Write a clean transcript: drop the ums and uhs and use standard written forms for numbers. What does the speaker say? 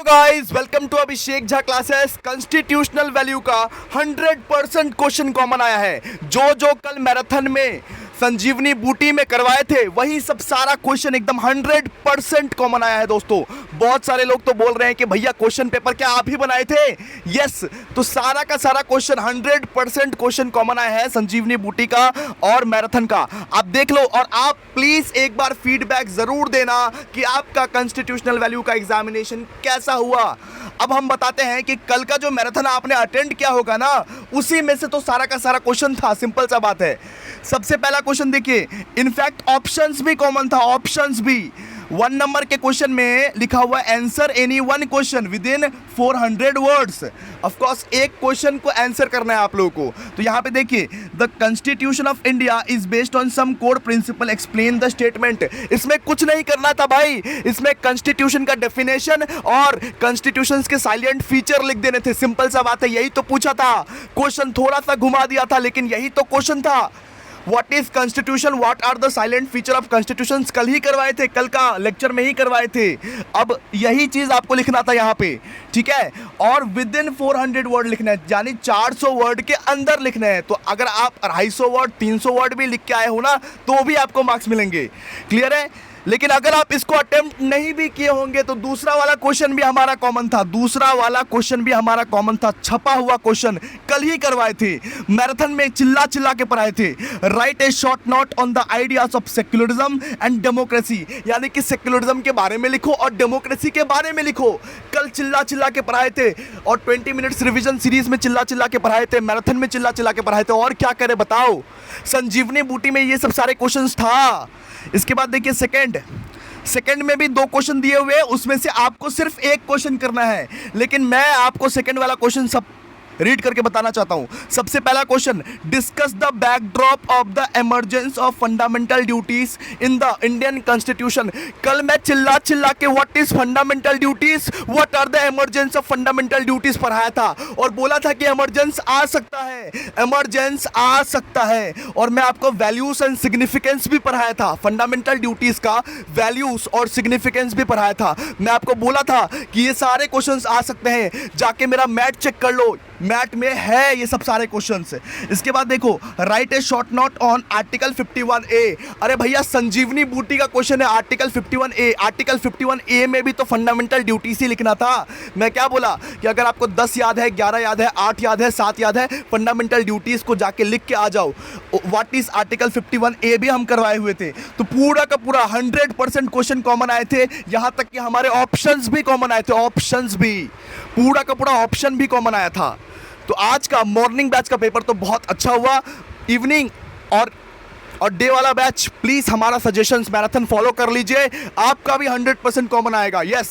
Guys welcome to Abhishek Jha classes. Constitutional value का 100% question common आया है। जो कल मैराथन में संजीवनी बूटी में करवाए थे वही सब सारा क्वेश्चन एकदम 100% कॉमन आया है दोस्तों। बहुत सारे लोग तो बोल रहे हैं कि भैया क्वेश्चन पेपर क्या आप ही बनाए थे? यस, तो सारा का सारा क्वेश्चन 100% क्वेश्चन कॉमन आया है संजीवनी बूटी का और मैराथन का। आप देख लो और आप प्लीज एक बार फीडबैक जरूर देना कि आपका कॉन्स्टिट्यूशनल वैल्यू का एग्जामिनेशन कैसा हुआ। अब हम बताते हैं कि कल का जो मैराथन आपने अटेंड किया होगा ना, उसी में से तो सारा का सारा क्वेश्चन था। सिंपल सा बात है। सबसे पहला क्वेश्चन देखिए, इनफैक्ट ऑप्शंस भी कॉमन था। ऑप्शंस भी 1 नंबर के क्वेश्चन में लिखा हुआ answer any one question within 400 words. Of course एक क्वेश्चन को आंसर करना है आप लोगों को। तो यहाँ पे देखिए, the constitution of India is based on some code principle, explain the statement. इसमें कुछ नहीं करना था भाई, इसमें कॉन्स्टिट्यूशन का डेफिनेशन और कॉन्स्टिट्यूशन के साइलेंट फीचर लिख देने थे। सिंपल सा बात है, यही तो पूछा था। क्वेश्चन थोड़ा सा घुमा दिया था लेकिन यही तो क्वेश्चन था। What is constitution, what are the salient feature of constitution, कल ही करवाए थे, कल का लेक्चर में ही करवाए थे। अब यही चीज आपको लिखना था यहाँ पे, ठीक है। और विद इन 400 वर्ड लिखना है, यानी 400 वर्ड के अंदर लिखना है। तो अगर आप 250 वर्ड 300 वर्ड भी लिख के आए हो ना, तो भी आपको मार्क्स मिलेंगे। क्लियर है? लेकिन अगर आप इसको अटेम्प्ट नहीं भी किए होंगे तो दूसरा वाला क्वेश्चन भी हमारा कॉमन था। दूसरा वाला क्वेश्चन भी हमारा कॉमन था, छपा हुआ क्वेश्चन कल ही करवाए थे। मैराथन में चिल्ला चिल्ला के पढ़ाए थे। Right A short note on the ideas of secularism and democracy, यानी कि सेक्युलरिज्म के बारे में लिखो और डेमोक्रेसी के बारे में लिखो। कल चिल्ला चिल्ला के पढ़ाए थे और 20 मिनट्स रिविजन सीरीज में चिल्ला चिल्ला के पढ़ाए थे, मैराथन में चिल्ला चिल्ला के पढ़ाए थे। और क्या करे बताओ, संजीवनी बूटी में ये सब सारे क्वेश्चंस था। इसके बाद देखिए सेकंड में भी 2 क्वेश्चन दिए हुए हैं, उसमें से आपको सिर्फ एक क्वेश्चन करना है। लेकिन मैं आपको सेकंड वाला क्वेश्चन सब रीड करके बताना चाहता हूं। सबसे पहला question, discuss the backdrop of the emergence of fundamental duties in the Indian constitution. कल मैं चिल्ला चिल्ला के what is fundamental duties, what are the emergence of fundamental duties पढ़ाया था और बोला था कि इमरजेंस आ सकता है, इमरजेंस आ सकता है। और मैं आपको वैल्यूज एंड सिग्निफिकेंस भी पढ़ाया था, फंडामेंटल ड्यूटीज का वैल्यूज और सिग्निफिकेंस भी पढ़ाया था। मैं आपको बोला था कि ये सारे क्वेश्चंस आ सकते हैं, जाके मेरा मैथ चेक कर लो, मैथ में है ये सब सारे क्वेश्चंस। इसके बाद देखो, right A short note on article 51A। अरे भैया संजीवनी बूटी का क्वेश्चन है आर्टिकल 51A। आर्टिकल 51A में भी तो फंडामेंटल ड्यूटी से लिखना था। मैं क्या बोला कि अगर आपको 10 याद है, 11 याद है, 8 याद है, 7 याद है, फंडामेंटल ड्यूटीज को जाके लिख के आ जाओ। व्हाट इज आर्टिकल 51A भी हम करवाए हुए थे। तो पूरा का पूरा 100% क्वेश्चन कॉमन आए थे। यहां तक कि हमारे ऑप्शंस भी कॉमन आए थे, ऑप्शंस भी, पूरा का पूरा ऑप्शन भी कॉमन आया था। तो आज का मॉर्निंग बैच का पेपर तो बहुत अच्छा हुआ। इवनिंग और डे वाला बैच प्लीज हमारा सजेशंस मैराथन फॉलो कर लीजिए, आपका भी 100% कॉमन आएगा। यस।